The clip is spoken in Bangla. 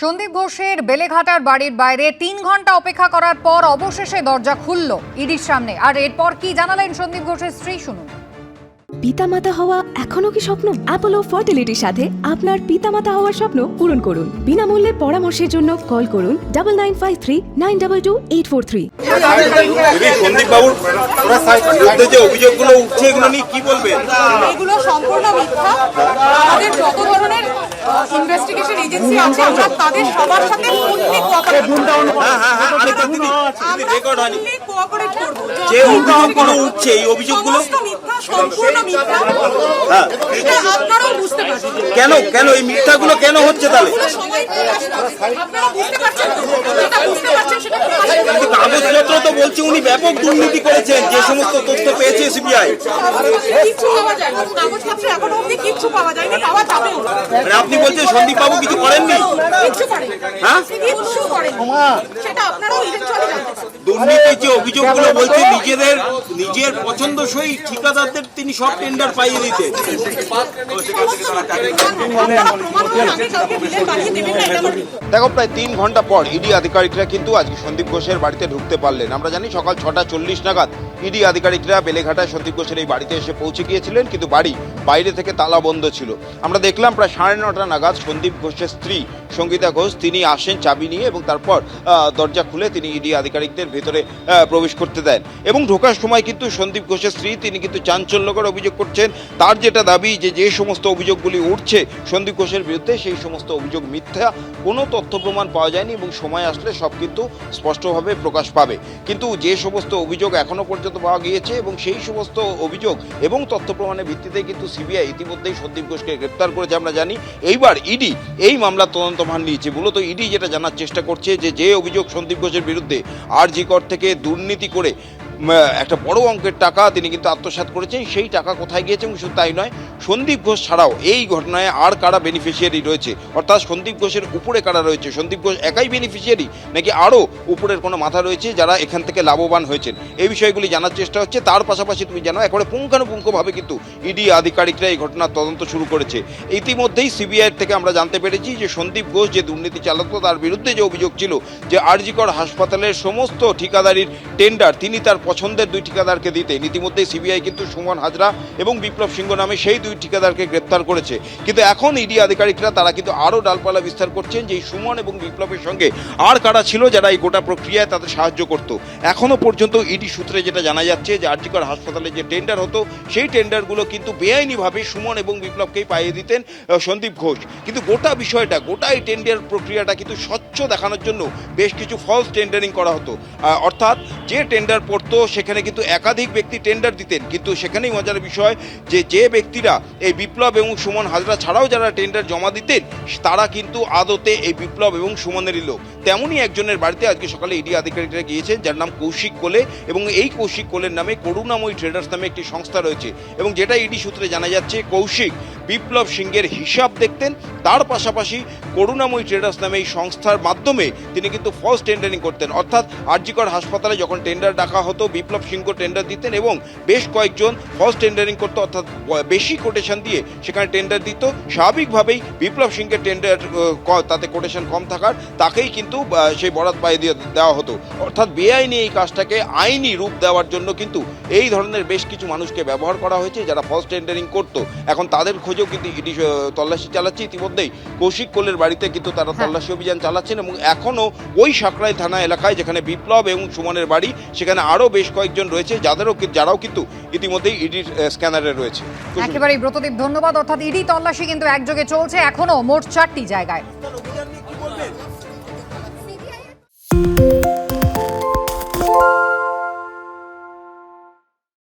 সন্দীপ ঘোষের বেলেঘাটার বাড়ির বাইরে ৩ ঘন্টা অপেক্ষা করার পর অবশেষে দরজা খুলল ইডির সামনে। আর এরপর কি জানালেন সন্দীপ ঘোষের স্ত্রী, শুনুন। পিতামাতা হওয়া এখনো কি স্বপ্ন? অ্যাপোলো ফার্টিলিটির সাথে আপনার পিতামাতা হওয়ার স্বপ্ন পূরণ করুন। বিনামূল্যে পরামর্শের জন্য কল করুন 9953922843। সন্দীপ বাবুর বিরুদ্ধে যে অভিযোগগুলো উঠছে এগুলো নিয়ে কি বলবেন? এগুলো সম্পূর্ণ মিথ্যা। আমাদের যত ধরনের ইনভেস্টিগেশন এজেন্সি আছে আমরা তাদের সবার সাথে ফুললি কোঅপারেট করব। যে অভিযোগগুলো উঠছে এই অভিযোগগুলো সম্পূর্ণ মিথ্যা। এটা আপনারাও বুঝতে পারছেন। কেন এই মিথ্যাগুলো কেন হচ্ছে তাহলে? আপনারা বুঝতে পারছেন তো? যেটা বুঝতে পারছেন সেটা কিন্তু কাগজপত্র তো বলছে উনি ব্যাপক দুর্নীতি করেছেন, যে সমস্ত তথ্য পেয়েছে সিবিআই। কিচ্ছু পাওয়া যায় না, কাগজপত্রে এখনো অব্দি কিচ্ছু পাওয়া যায়নি, পাওয়া যাবে। আপনি বলছেন সন্দীপ বাবু কিছু করেননি? কিচ্ছু করেন, হ্যাঁ কিচ্ছু করেন, সেটা আপনারাও ইভেন্চুয়ালি জানতে পারবেন। দুর্নীতির যে অভিযোগগুলো বলছে নিজের পছন্দসই ঠিকাদারদের তিনি সব টেন্ডার পাইয়ে দিতেন। দেখো, প্রায় 3 ঘন্টা পর ইডি আধিকারিকরা কিন্তু আজকে সন্দীপ ঘোষের বাড়িতে ঢুকতে পারলেন। আমরা জানি সকাল 6:40 নাগাদ ইডি আধিকারিকরা বেলেঘাটায় সন্দীপ ঘোষের এই বাড়িতে এসে পৌঁছে গিয়েছিলেন, কিন্তু বাড়ি বাইরে থেকে তালা বন্ধ ছিল। আমরা দেখলাম প্রায় 9:30 নাগাদ সন্দীপ ঘোষের স্ত্রী সঙ্গীতা ঘোষ তিনি আসেন চাবি নিয়ে, এবং তারপর দরজা খুলে তিনি ইডি আধিকারিকদের ভেতরে প্রবেশ করতে দেন। এবং ঢোকার সময় কিন্তু সন্দীপ ঘোষের স্ত্রী তিনি কিন্তু চাঞ্চল্যকর অভিযোগ করছেন। তার যেটা দাবি যে সমস্ত অভিযোগগুলি উঠছে সন্দীপ ঘোষের বিরুদ্ধে সেই সমস্ত অভিযোগ মিথ্যা, কোনো তথ্য প্রমাণ পাওয়া যায়নি এবং সময় আসলে সব কিন্তু স্পষ্টভাবে প্রকাশ পাবে। কিন্তু যে সমস্ত অভিযোগ এখনো পর্যন্ত পাওয়া গিয়েছে এবং সেই সমস্ত অভিযোগ এবং তথ্য প্রমাণের ভিত্তিতে কিন্তু সিবিআই ইতিমধ্যেই সন্দীপ ঘোষকে গ্রেপ্তার করেছে। আমরা জানি এইবার ইডি এই মামলার তদন্তভার নিয়েছে। মূলত ইডি যেটা জানার চেষ্টা করছে যে অভিযোগ সন্দীপ ঘোষের বিরুদ্ধে আরজি কর থেকে দুর্নীতি করে একটা বড় অঙ্কের টাকা তিনি কিন্তু আত্মসাৎ করেছেন, সেই টাকা কোথায় গিয়েছে। এবং শুধু তাই নয়, সন্দীপ ঘোষ ছাড়াও এই ঘটনায় আর কারা বেনিফিশিয়ারি রয়েছে, অর্থাৎ সন্দীপ ঘোষের উপরে কারা রয়েছে, সন্দীপ ঘোষ একাই বেনিফিশিয়ারি নাকি আরও উপরের কোনো মাথা রয়েছে যারা এখান থেকে লাভবান হয়েছেন, এই বিষয়গুলি জানার চেষ্টা হচ্ছে। তার পাশাপাশি তুমি জানো একেবারে পুঙ্খানুপুঙ্খভাবে কিন্তু ইডি আধিকারিকরা এই ঘটনার তদন্ত শুরু করেছে। ইতিমধ্যেই সিবিআই থেকে আমরা জানতে পেরেছি যে সন্দীপ ঘোষ যে দুর্নীতি চালাতো তার বিরুদ্ধে যে অভিযোগ ছিল যে আরজি কর হাসপাতালের সমস্ত ঠিকাদারির টেন্ডার তিনি তার পছন্দের 2 ঠিকাদারকে দিতেন। ইতিমধ্যে সিবিআই কিন্তু সুমন হাজরা এবং বিপ্লব সিংহ নামে সেই 2 ঠিকাদারকে গ্রেপ্তার করেছে। কিন্তু এখন ইডি আধিকারিকরা তারা কিন্তু আরও ডালপালা বিস্তার করছেন যে সুমন এবং বিপ্লবের সঙ্গে আর কারা ছিল যারা এই গোটা প্রক্রিয়ায় তাদের সাহায্য করত। এখনও পর্যন্ত ইডি সূত্রে যেটা জানা যাচ্ছে যে আরজি কর হাসপাতালে যে টেন্ডার হতো সেই টেন্ডারগুলো কিন্তু বেআইনিভাবে সুমন এবং বিপ্লবকেই পাইয়ে দিতেন সন্দীপ ঘোষ। কিন্তু গোটা বিষয়টা, গোটা এই টেন্ডার প্রক্রিয়াটা কিন্তু স্বচ্ছ দেখানোর জন্য বেশ কিছু ফলস টেন্ডারিং করা হতো। অর্থাৎ যে টেন্ডার পড়তো সেখানে কিন্তু একাধিক ব্যক্তি টেন্ডার দিতেন, কিন্তু সেখানেই মজার বিষয় যে ব্যক্তিরা এই বিপ্লব এবং সুমন হাজরা ছাড়াও যারা টেন্ডার জমা দিতেন তারা কিন্তু আদতে এই বিপ্লব এবং সুমনেরই লোক। তেমনই একজনের বাড়িতে আজকে সকালে ইডি আধিকারিকরা গিয়েছেন যার নাম কৌশিক কোলে, এবং এই কৌশিক কোলের নামে করুণাময়ী ট্রেডার্স নামে একটি সংস্থা রয়েছে। এবং যেটা ইডি সূত্রে জানা যাচ্ছে কৌশিক বিপ্লব সিংহের হিসাব দেখতেন, তার পাশাপাশি করুণাময়ী ট্রেডার্স নামে এই সংস্থার মাধ্যমে তিনি কিন্তু ফলস টেন্ডারিং করতেন। অর্থাৎ আরজি কর হাসপাতালে যখন টেন্ডার ডাকা হতো বিপ্লব সিংহ টেন্ডার দিতেন এবং বেশ কয়েকজন ফলস টেন্ডারিং করতো, অর্থাৎ বেশি কোটেশন দিয়ে সেখানে টেন্ডার দিত। স্বাভাবিকভাবেই বিপ্লব সিংহের টেন্ডার তাতে কোটেশন কম থাকার তাকেই কিন্তু সেই বরাত পাইয়ে দেওয়া হতো। অর্থাৎ বেআইনি এই কাজটাকে আইনি রূপ দেওয়ার জন্য কিন্তু এই ধরনের বেশ কিছু মানুষকে ব্যবহার করা হয়েছে যারা ফলস টেন্ডারিং করতো। এখন তাদের খোঁজেও কিন্তু ইডি তল্লাশি চালাচ্ছে। ইতিমধ্যেই কৌশিক কোলের বাড়িতে কিন্তু তারা তল্লাশি অভিযান চালাচ্ছেন এবং এখনও ওই সাঁকরাই থানা এলাকায় যেখানে বিপ্লব এবং সুমনের বাড়ি সেখানে আরও বেশ কয়েকজন রয়েছে যারাও কিন্তু ইতিমধ্যেই ইডির স্ক্যানারে রয়েছে। একেবারেই ব্রতদীপ, ধন্যবাদ। অর্থাৎ ইডি তল্লাশি কিন্তু একযোগে চলছে এখনো মোট 4টি জায়গায়।